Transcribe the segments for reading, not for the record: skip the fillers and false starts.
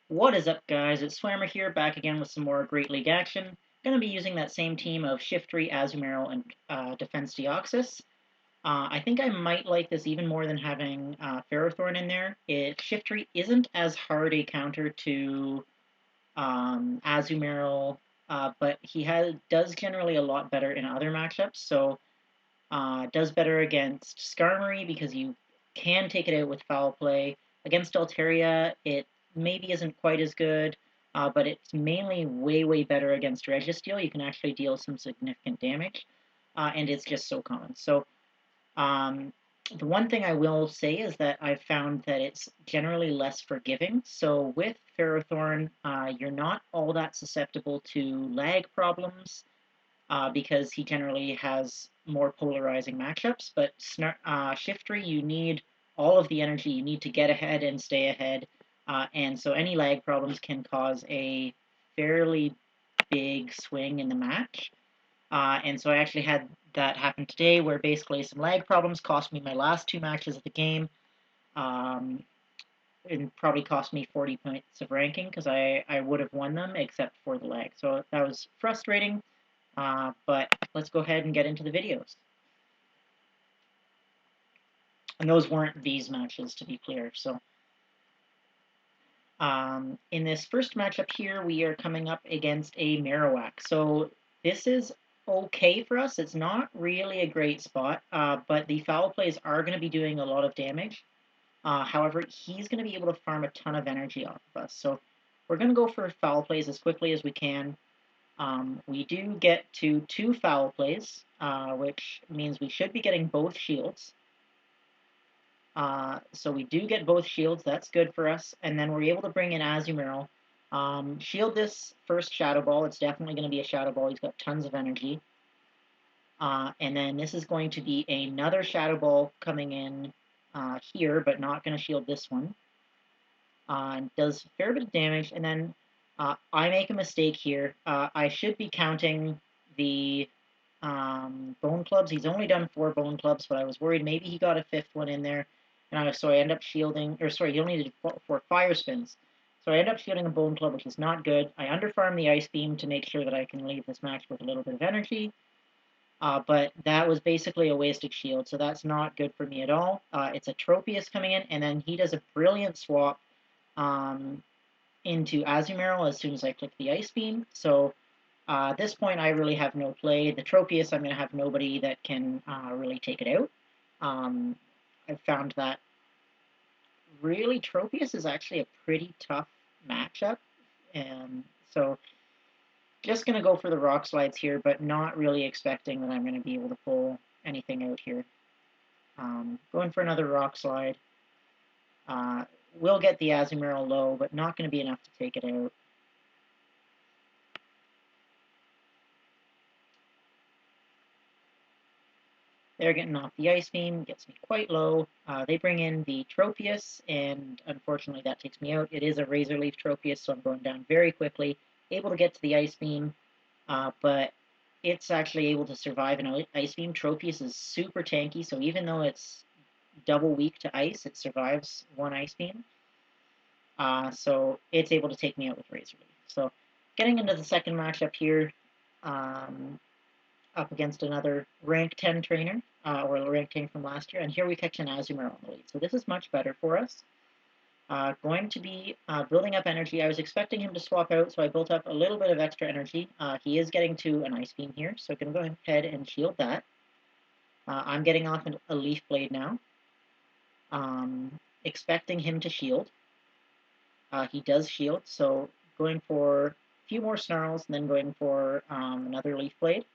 What is up, guys? It's Swammer here, back again with some more Great League action. Going to be using that same team of Shiftry, Azumarill, and Defense Deoxys. I think I might like this even more than having Ferrothorn in there. Shiftry isn't as hard a counter to Azumarill, but does generally a lot better in other matchups. So does better against Skarmory because you can take it out with Foul Play. Against Altaria, it maybe isn't quite as good, but it's mainly way better against Registeel. You can actually deal some significant damage, and it's just so common. So um, the one thing I will say is that I've found that it's generally less forgiving. So with Ferrothorn, you're not all that susceptible to lag problems because he generally has more polarizing matchups. But Shiftry, you need all of the energy. You need to get ahead and stay ahead. And so any lag problems can cause a fairly big swing in the match. And so I actually had that happen today where basically some lag problems cost me my last two matches of the game. Um, and probably cost me 40 points of ranking because I would have won them except for the lag. So that was frustrating. But let's go ahead and get into the videos. And those weren't these matches, to be clear. So in this first matchup here, we are coming up against a Marowak. So this is okay for us. It's not really a great spot, but the foul plays are going to be doing a lot of damage. However, he's going to be able to farm a ton of energy off of us. So we're going to go for foul plays as quickly as we can. We do get to 2 foul plays, which means we should be getting both shields. So we do get both shields, that's good for us, and then we're able to bring in Azumarill. Shield this first Shadow Ball, it's definitely going to be a Shadow Ball, he's got tons of energy. And then this is going to be another Shadow Ball coming in here, but not going to shield this one. Does a fair bit of damage, and then I make a mistake here. I should be counting the bone clubs. He's only done 4 bone clubs, but I was worried maybe he got a 5th one in there. And so I end up shielding, or sorry, he only did 4 fire spins. So I end up shielding a bone club, which is not good. I underfarm the ice beam to make sure that I can leave this match with a little bit of energy. But that was basically a wasted shield, so that's not good for me at all. It's a Tropius coming in, and then he does a brilliant swap into Azumarill as soon as I click the Ice Beam. So at this point, I really have no play. The Tropius, I'm going to have nobody that can really take it out. I've found that really Tropius is actually a pretty tough matchup. And so just going to go for the Rock Slides here, but not really expecting that I'm going to be able to pull anything out here. Going for another Rock Slide. Will get the Azumarill low, but not going to be enough to take it out. They're getting off the Ice Beam, gets me quite low. They bring in the Tropius, and unfortunately that takes me out. It is a Razor Leaf Tropius, so I'm going down very quickly. Able to get to the Ice Beam, but it's actually able to survive an Ice Beam. Tropius is super tanky, so even though it's double weak to ice, it survives 1 Ice Beam. So it's able to take me out with Razor Leaf. So getting into the second matchup here, up against another rank 10 trainer, or rank 10 from last year, and here we catch an Azumarill on the lead. So this is much better for us. Going to be building up energy. I was expecting him to swap out, so I built up a little bit of extra energy. He is getting to an Ice Beam here, so I'm going to go ahead and shield that. I'm getting off a Leaf Blade now. Expecting him to shield. He does shield, so going for a few more Snarls, and then going for another Leaf Blade.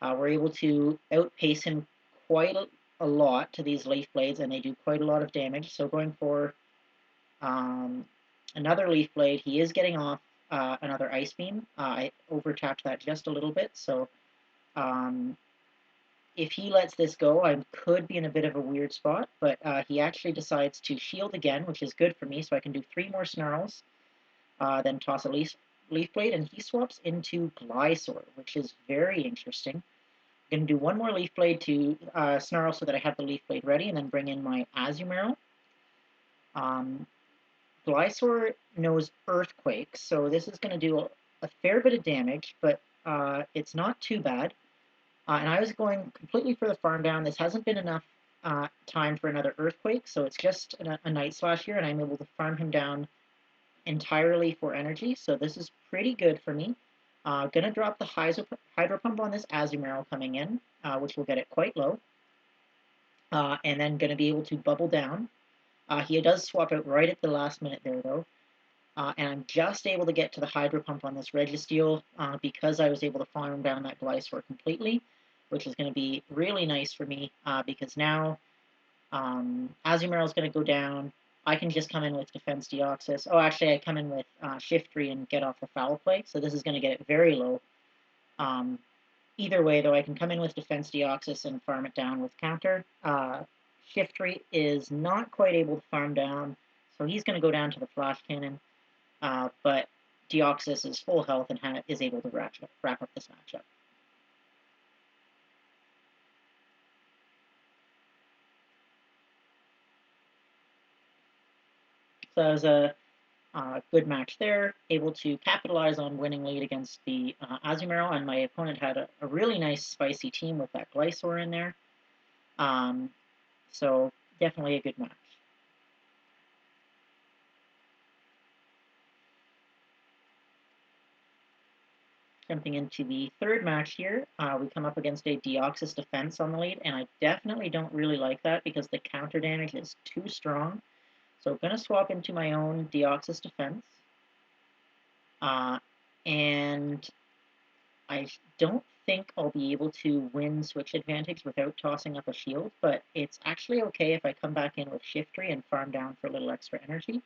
We're able to outpace him quite a lot to these Leaf Blades, and they do quite a lot of damage. So going for another Leaf Blade, he is getting off another Ice Beam. I overtapped that just a little bit, so if he lets this go, I could be in a bit of a weird spot, but he actually decides to shield again, which is good for me, so I can do 3 more Snarls, then toss a Leaf Blade, and he swaps into Glysaur, which is very interesting. I'm going to do 1 more Leaf Blade to Snarl so that I have the Leaf Blade ready, and then bring in my Azumarill. Glysaur knows Earthquake, so this is going to do a fair bit of damage, but it's not too bad. And I was going completely for the farm down. This hasn't been enough time for another Earthquake, so it's just a Night Slash here, and I'm able to farm him down entirely for energy, so this is pretty good for me. Gonna drop the Hydro Pump on this Azumarill coming in, which will get it quite low. And then gonna be able to bubble down. He does swap out right at the last minute there, though. And I'm just able to get to the Hydro Pump on this Registeel because I was able to farm down that Glysaur completely, which is going to be really nice for me because now Azumarill is going to go down. I can just come in with Defense Deoxys. Oh, actually, I come in with Shiftry and get off the Foul Play, so this is going to get it very low. Either way, though, I can come in with Defense Deoxys and farm it down with Counter. Shiftry is not quite able to farm down, so he's going to go down to the Flash Cannon. But Deoxys is full health and is able to wrap up this matchup. So that was a good match there, able to capitalize on winning lead against the Azumarill, and my opponent had a really nice spicy team with that Glysaur in there. So definitely a good match. Jumping into the third match here, we come up against a Deoxys defense on the lead, and I definitely don't really like that because the counter damage is too strong. So I'm going to swap into my own Deoxys defense. And I don't think I'll be able to win switch advantage without tossing up a shield, but it's actually okay if I come back in with Shiftry and farm down for a little extra energy.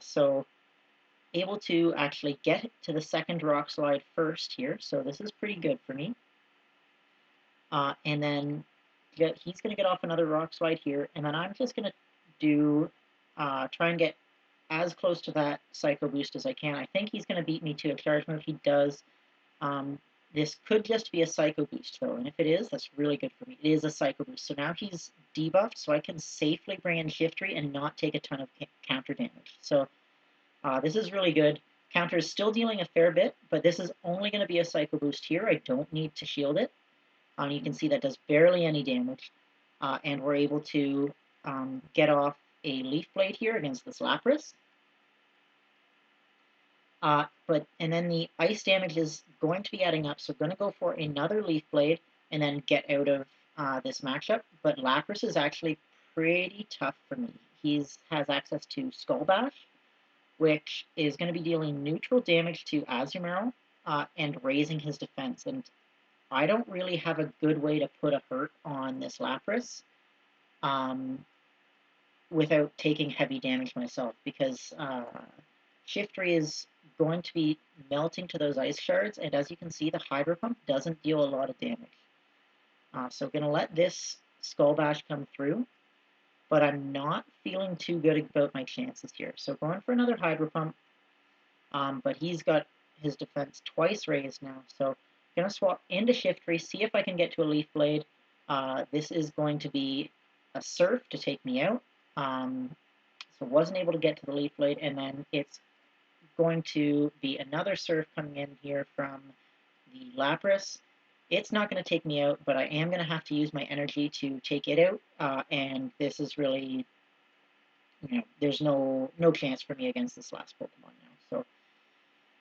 So able to actually get to the second Rock Slide first here, so this is pretty good for me. And then he's going to get off another Rock Slide here, and then I'm just going to do try and get as close to that Psycho Boost as I can. I think he's going to beat me to a charge move. He does. This could just be a Psycho Boost, though, and if it is, that's really good for me. It is a Psycho Boost, so now he's debuffed, so I can safely bring in Shiftry and not take a ton of counter damage. So this is really good. Counter is still dealing a fair bit, but this is only going to be a Psycho Boost here. I don't need to shield it. You can see that does barely any damage, and we're able to get off a Leaf Blade here against this Lapras. And then the ice damage is going to be adding up, so I'm going to go for another Leaf Blade and then get out of this matchup. But Lapras is actually pretty tough for me. He has access to Skull Bash, which is going to be dealing neutral damage to Azumarill and raising his defense. And I don't really have a good way to put a hurt on this Lapras without taking heavy damage myself, because Shiftry is going to be melting to those ice shards, and as you can see, the Hydro Pump doesn't deal a lot of damage. So going to let this Skull Bash come through, but I'm not feeling too good about my chances here. So going for another Hydro Pump, but he's got his defense twice raised now, so going to swap into Shiftry, see if I can get to a Leaf Blade. This is going to be a Surf to take me out. So wasn't able to get to the Leaf Blade, and then it's going to be another Surf coming in here from the Lapras. It's not going to take me out, but I am going to have to use my energy to take it out, and this is really, there's no chance for me against this last Pokemon now.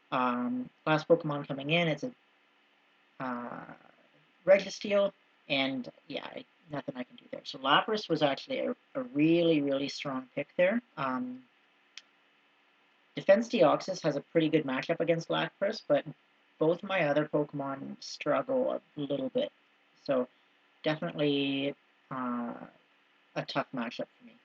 So last Pokemon coming in, it's a Registeel, and yeah, nothing I can do there. So Lapras was actually a really, really strong pick there. Defense Deoxys has a pretty good matchup against Lapras, but both my other Pokemon struggle a little bit. So definitely a tough matchup for me.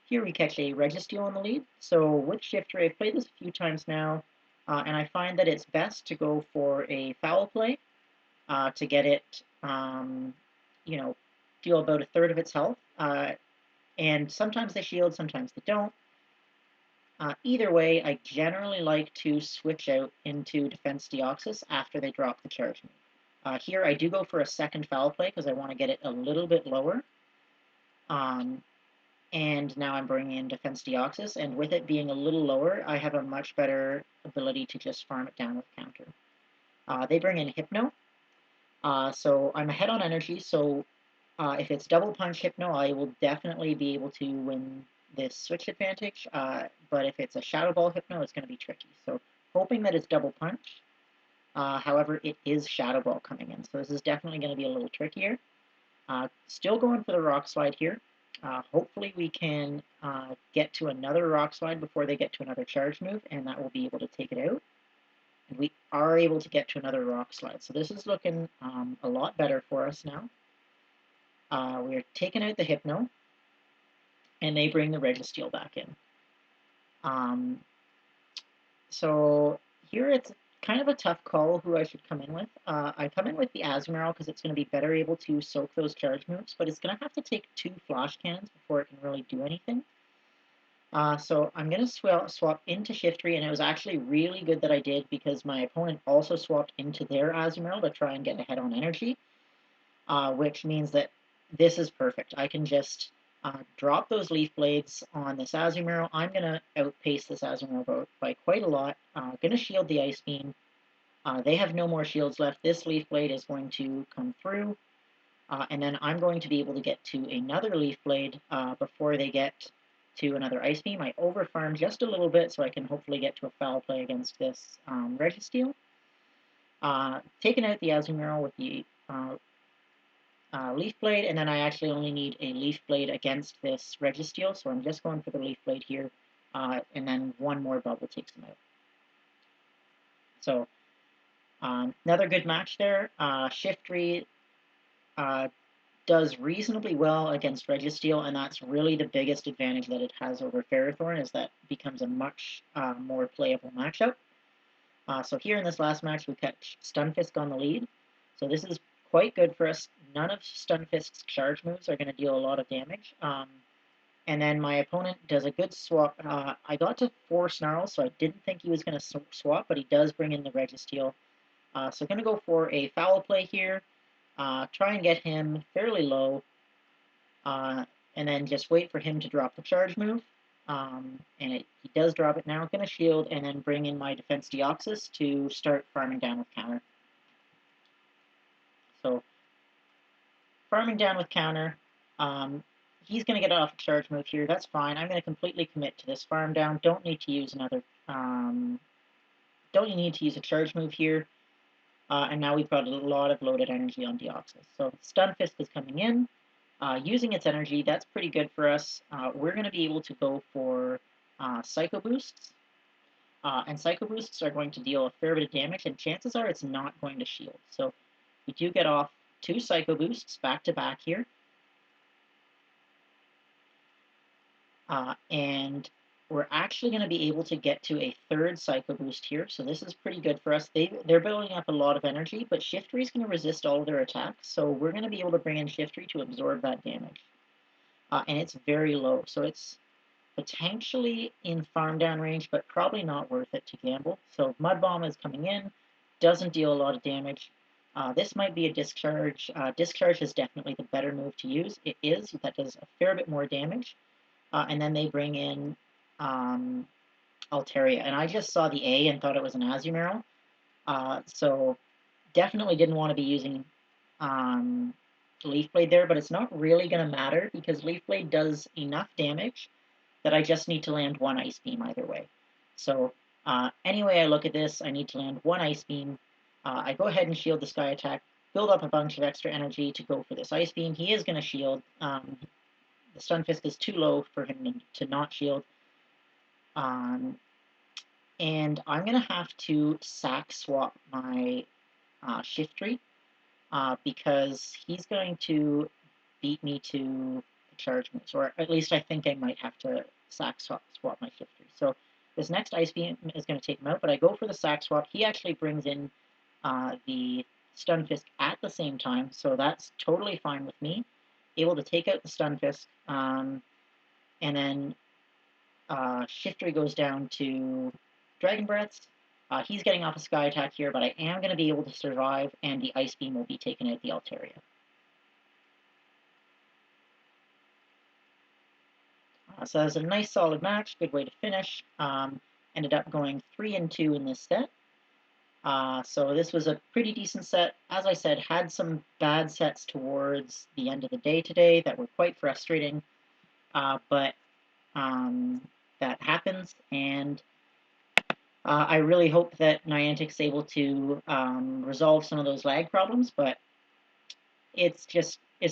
Here we catch a Registeel on the lead. So with Shiftry, I've played this a few times now, and I find that it's best to go for a foul play to get it, deal about a third of its health. And sometimes they shield, sometimes they don't. Either way, I generally like to switch out into Defense Deoxys after they drop the charge move. Here I do go for a second foul play because I want to get it a little bit lower. and now I'm bringing in Defense Deoxys, and with it being a little lower, I have a much better ability to just farm it down with counter. They bring in Hypno, so I'm ahead on energy, so if it's double punch Hypno, I will definitely be able to win this switch advantage, but if it's a Shadow Ball Hypno, it's going to be tricky. So hoping that it's double punch. However, it is Shadow Ball coming in, so this is definitely going to be a little trickier. Still going for the Rock Slide here. Hopefully we can get to another Rock Slide before they get to another charge move, and that will be able to take it out. And we are able to get to another Rock Slide, so this is looking a lot better for us now. We're taking out the Hypno, and they bring the Registeel back in. So here it's kind of a tough call who I should come in with. I come in with the Azumarill because it's going to be better able to soak those charge moves, but it's going to have to take 2 Flash Cannons before it can really do anything. So I'm going to swap into Shiftry, and it was actually really good that I did because my opponent also swapped into their Azumarill to try and get ahead on energy, which means that this is perfect. I can just drop those Leaf Blades on this Azumarill. I'm going to outpace this Azumarill by quite a lot. Going to shield the Ice Beam. They have no more shields left. This Leaf Blade is going to come through, and then I'm going to be able to get to another Leaf Blade before they get to another Ice Beam. I overfarm just a little bit so I can hopefully get to a foul play against this Registeel. Taking out the Azumarill with the Leaf Blade, and then I actually only need a Leaf Blade against this Registeel, so I'm just going for the Leaf Blade here, and then one more bubble takes him out. So, another good match there. Shiftry does reasonably well against Registeel, and that's really the biggest advantage that it has over Ferrothorn, is that it becomes a much more playable matchup. So here in this last match, we catch Stunfisk on the lead. So this is quite good for us. None of Stunfisk's charge moves are going to deal a lot of damage. And then my opponent does a good swap. I got to 4 Snarls, so I didn't think he was going to swap, but he does bring in the Registeel. So going to go for a foul play here. Try and get him fairly low, and then just wait for him to drop the charge move. And he does drop it now. Going to shield and then bring in my Defense Deoxys to start farming down with counter. So farming down with counter. He's going to get off a charge move here. That's fine. I'm going to completely commit to this farm down. Don't need to use another. Don't need to use a charge move here. And now we've got a lot of loaded energy on Deoxys. So Stunfisk is coming in. Using its energy, that's pretty good for us. We're going to be able to go for Psycho Boosts. And Psycho Boosts are going to deal a fair bit of damage, and chances are it's not going to shield. So we do get off 2 Psycho Boosts back to back here. And we're actually going to be able to get to a 3rd Psycho Boost here, so this is pretty good for us. They're building up a lot of energy, but Shiftry is going to resist all of their attacks, so we're going to be able to bring in Shiftry to absorb that damage. And it's very low, so it's potentially in farm down range, but probably not worth it to gamble. So Mud Bomb is coming in, doesn't deal a lot of damage. This might be a Discharge. Discharge is definitely the better move to use. It is. That does a fair bit more damage. And then they bring in Altaria. And I just saw the A and thought it was an Azumarill. So definitely didn't want to be using Leaf Blade there, but it's not really going to matter because Leaf Blade does enough damage that I just need to land 1 Ice Beam either way. So anyway I look at this, I need to land 1 Ice Beam. I go ahead and shield the Sky Attack, build up a bunch of extra energy to go for this Ice Beam. He is going to shield. The Stunfisk is too low for him to not shield. And I'm going to have to sack swap my Shiftry because he's going to beat me to the charge moves, or at least I think I might have to sack swap my Shiftry. So this next Ice Beam is going to take him out, but I go for the sack swap. He actually brings in the Stunfisk at the same time, so that's totally fine with me. Able to take out the Stunfisk, and then Shiftry goes down to Dragon Breaths. He's getting off a Sky Attack here, but I am going to be able to survive, and the Ice Beam will be taken out the Altaria. So that was a nice solid match, good way to finish. Ended up going 3-2 in this set. So this was a pretty decent set. As I said, had some bad sets towards the end of the day today that were quite frustrating, but that happens, and I really hope that Niantic's able to resolve some of those lag problems, but it's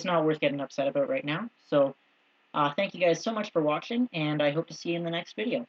not worth getting upset about right now. So thank you guys so much for watching, and I hope to see you in the next video.